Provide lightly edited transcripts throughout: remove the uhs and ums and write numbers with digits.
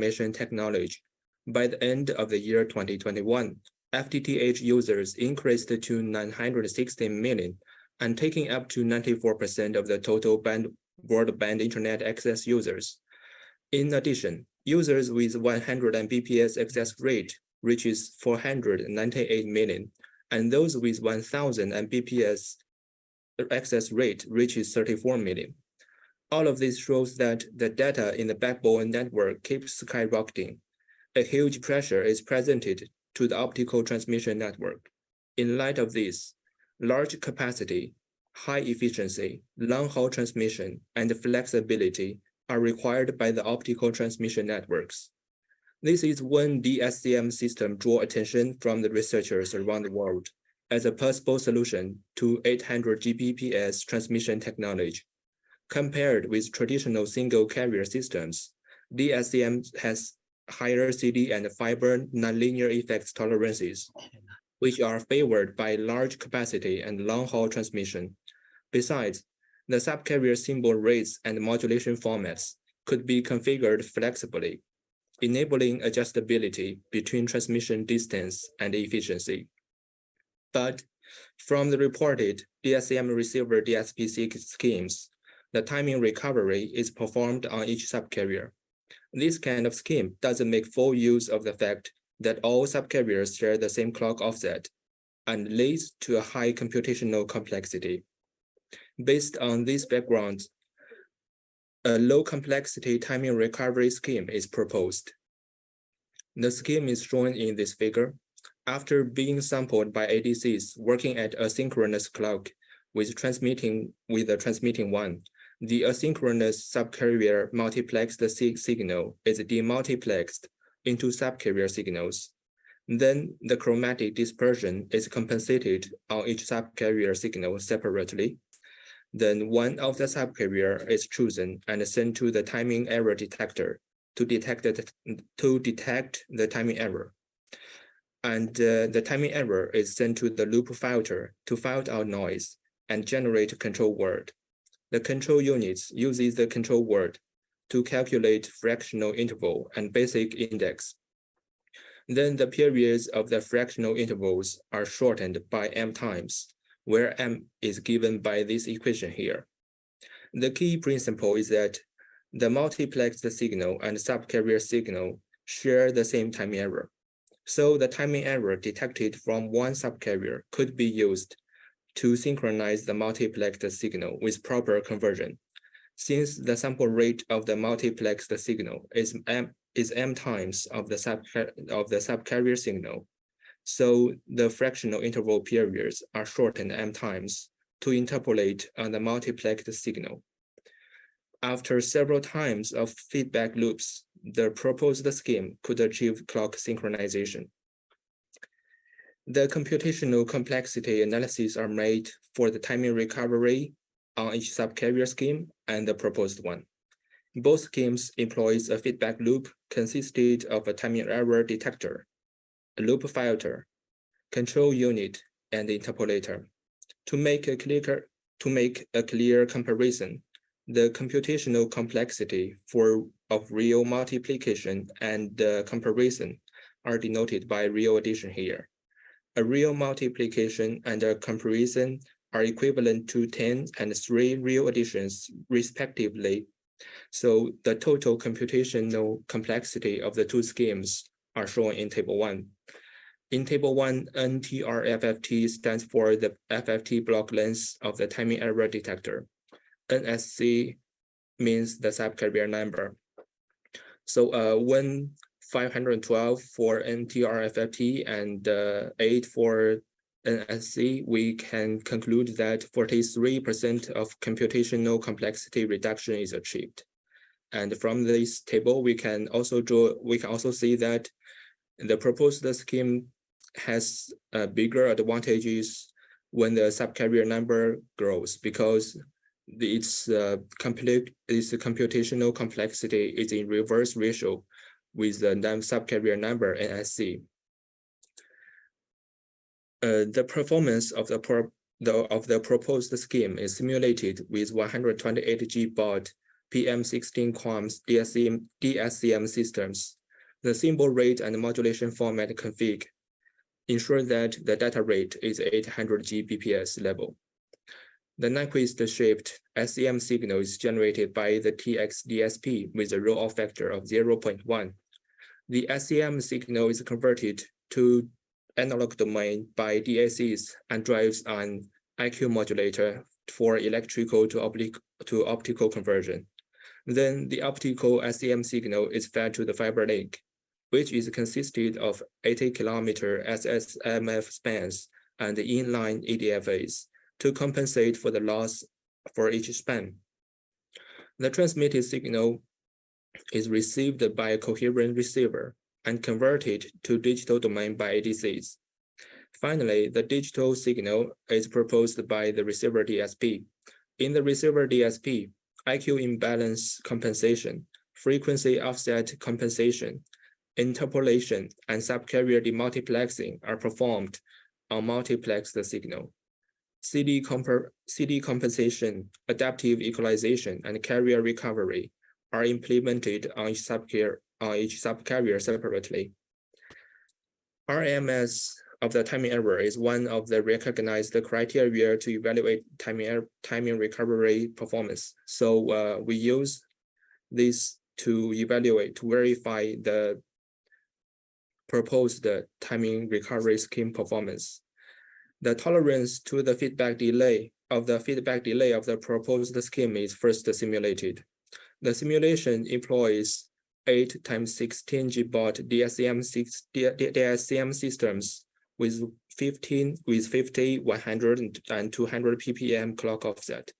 transmission technology. By the end of the year 2021, FTTH users increased to 960 million and taking up to 94% of the total broadband internet access users. In addition, users with 100 Mbps access rate reaches 498 million, and those with 1000 Mbps access rate reaches 34 million. All of this shows that the data in the backbone network keeps skyrocketing. A huge pressure is presented to the optical transmission network. In light of this, large capacity, high efficiency, long-haul transmission, and flexibility are required by the optical transmission networks. This is when DSCM system draw attention from the researchers around the world as a possible solution to 800 Gbps transmission technology. Compared with traditional single carrier systems, DSCM has higher CD and fiber nonlinear effects tolerances, which are favored by large capacity and long-haul transmission. Besides, the subcarrier symbol rates and modulation formats could be configured flexibly, enabling adjustability between transmission distance and efficiency. But from the reported DSCM receiver DSP schemes, the timing recovery is performed on each subcarrier. This kind of scheme doesn't make full use of the fact that all subcarriers share the same clock offset and leads to a high computational complexity. Based on this background, a low complexity timing recovery scheme is proposed. The scheme is shown in this figure. After being sampled by ADCs working at asynchronous clock with the transmitting one, the asynchronous subcarrier multiplexed signal is demultiplexed into subcarrier signals. Then the chromatic dispersion is compensated on each subcarrier signal separately. Then one of the subcarrier is chosen and sent to the timing error detector to detect the timing error. And the timing error is sent to the loop filter to filter out noise and generate a control word. The control units uses the control word to calculate fractional interval and basic index. Then the periods of the fractional intervals are shortened by m times, where m is given by this equation here. The key principle is that the multiplexed signal and subcarrier signal share the same timing error. So the timing error detected from one subcarrier could be used to synchronize the multiplexed signal with proper conversion. Since the sample rate of the multiplexed signal is m times of the subcarrier signal, so the fractional interval periods are shortened m times to interpolate on the multiplexed signal. After several times of feedback loops, the proposed scheme could achieve clock synchronization. The computational complexity analyses are made for the timing recovery on each subcarrier scheme and the proposed one. Both schemes employs a feedback loop consisted of a timing error detector, a loop filter, control unit, and interpolator. To make a clear comparison, the computational complexity of real multiplication and comparison are denoted by real addition here. A real multiplication and a comparison are equivalent to 10 and 3 real additions respectively. So the total computational complexity of the two schemes are shown in Table 1. In Table 1, NTR-FFT stands for the FFT block length of the timing error detector. NSC means the subcarrier number. So when 512 for NTR-FFT and 8 for NSC, we can conclude that 43% of computational complexity reduction is achieved. And from this table, we can also see that the proposed scheme has bigger advantages when the subcarrier number grows, because its computational complexity is in reverse ratio with the subcarrier number NSC. The performance of the proposed scheme is simulated with 128G baud PM16 QAMs DSCM systems. The symbol rate and modulation format config ensure that the data rate is 800 Gbps level. The Nyquist-shaped SCM signal is generated by the TX DSP with a roll-off factor of 0.1. The SCM signal is converted to analog domain by DACs and drives an IQ modulator for electrical to optical conversion. Then the optical SCM signal is fed to the fiber link, which is consisted of 80 km SSMF spans and inline EDFAs to compensate for the loss for each span. The transmitted signal is received by a coherent receiver and converted to digital domain by ADCs. Finally, the digital signal is proposed by the receiver DSP. In the receiver DSP, IQ imbalance compensation, frequency offset compensation, interpolation, and subcarrier demultiplexing are performed on multiplexed signal. CD compensation, adaptive equalization, and carrier recovery are implemented on each subcarrier separately. RMS of the timing error is one of the recognized criteria to evaluate timing recovery performance. So we use this to verify the proposed timing recovery scheme performance. The tolerance to the feedback delay of the proposed scheme is first simulated. The simulation employs 8 × 16 Gbaud DSCM systems with 50, 100, and 200 ppm clock offset.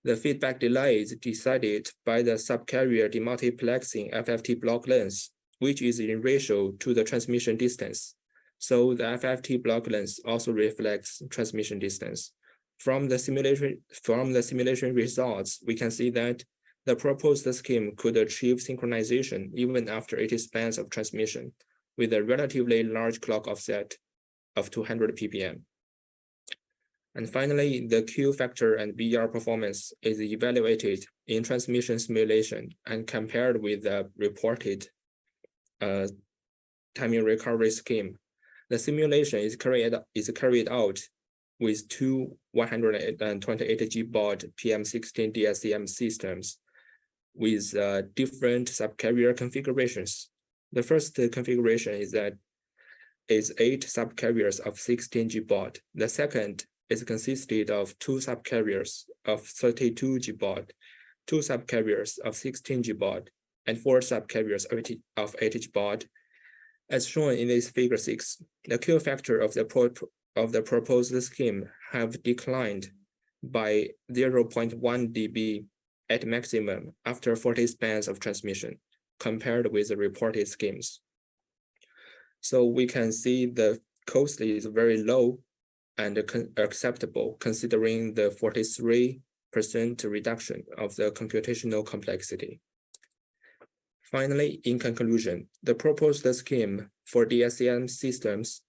The feedback delay is decided by the subcarrier demultiplexing FFT block length, which is in ratio to the transmission distance. So the FFT block length also reflects transmission distance. From the simulation results, we can see that the proposed scheme could achieve synchronization even after 80 spans of transmission with a relatively large clock offset of 200 ppm. And finally, the Q factor and BER performance is evaluated in transmission simulation and compared with the reported timing recovery scheme. The simulation is carried out with two 128 Gbaud PM16 DSCM systems with different subcarrier configurations. The first configuration is 8 subcarriers of 16 Gbaud. The second is consisted of 2 subcarriers of 32 Gbaud, 2 subcarriers of 16 Gbaud, and 4 subcarriers of 80 Gbaud. As shown in this figure 6, the Q factor of the proposed scheme have declined by 0.1 dB at maximum after 40 spans of transmission, compared with the reported schemes. So we can see the cost is very low and acceptable considering the 43% reduction of the computational complexity. Finally, in conclusion, the proposed scheme for DSCM systems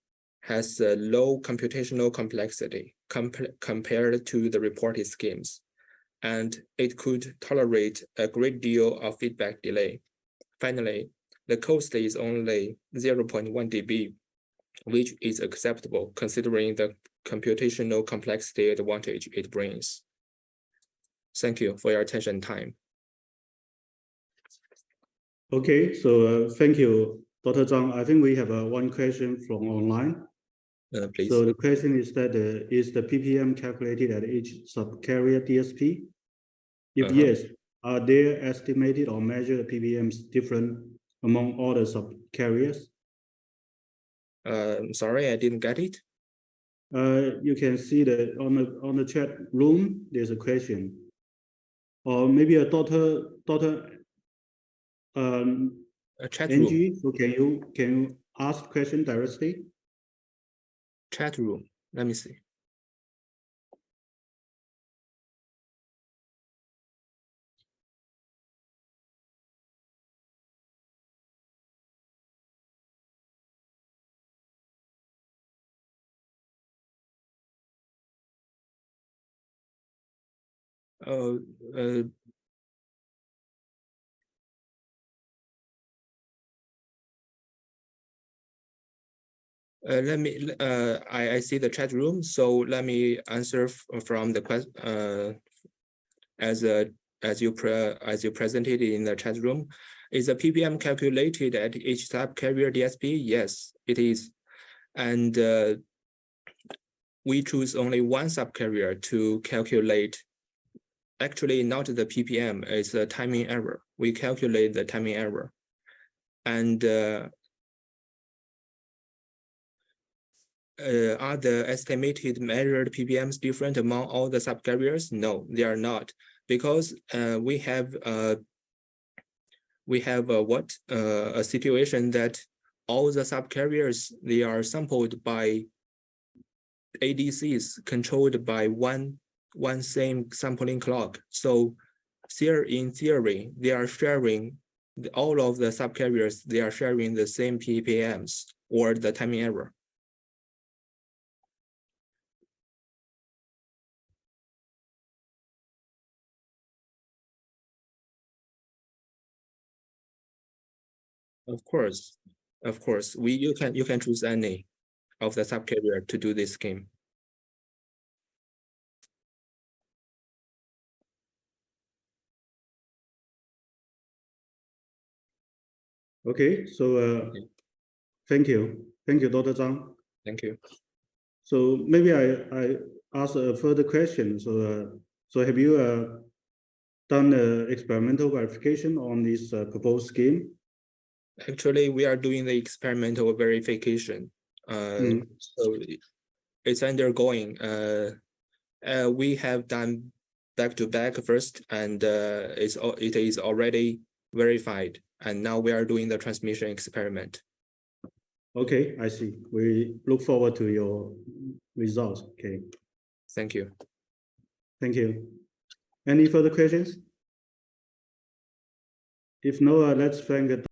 has a low computational complexity compared to the reported schemes, and it could tolerate a great deal of feedback delay. Finally, the cost is only 0.1 dB, which is acceptable considering the computational complexity advantage it brings. Thank you for your attention and time. Okay, so thank you, Dr. Zhang. I think we have one question from online. Please. So the question is that is the PPM calculated at each subcarrier DSP? If yes, are there estimated or measured PPMs different among all the subcarriers? Sorry, I didn't get it. You can see that on the chat room, there's a question. Or maybe a Dr. A chat Angie, room. so can you ask question directly? Chat room. Let me see. Let me, I see the chat room, so let me answer from the question, as you presented in the chat room. Is the ppm calculated at each subcarrier DSP? Yes, it is. And we choose only one subcarrier to calculate. Actually, not the ppm, it's a timing error. We calculate the timing error. And are the estimated measured ppms different among all the subcarriers? No, they are not, because we have a situation that all the subcarriers, they are sampled by ADCs controlled by one same sampling clock. So in theory, they are sharing all of the subcarriers, they are sharing the same ppms or the timing error. Of course, you can choose any of the subcarrier to do this scheme. Okay, so thank you, Dr. Zhang. Thank you. So maybe I ask a further question. So have you done experimental verification on this proposed scheme? Actually, we are doing the experimental verification. So it's undergoing. We have done back-to-back first, and it is already verified. And now we are doing the transmission experiment. Okay, I see. We look forward to your results. Okay. Thank you. Thank you. Any further questions? If no, let's thank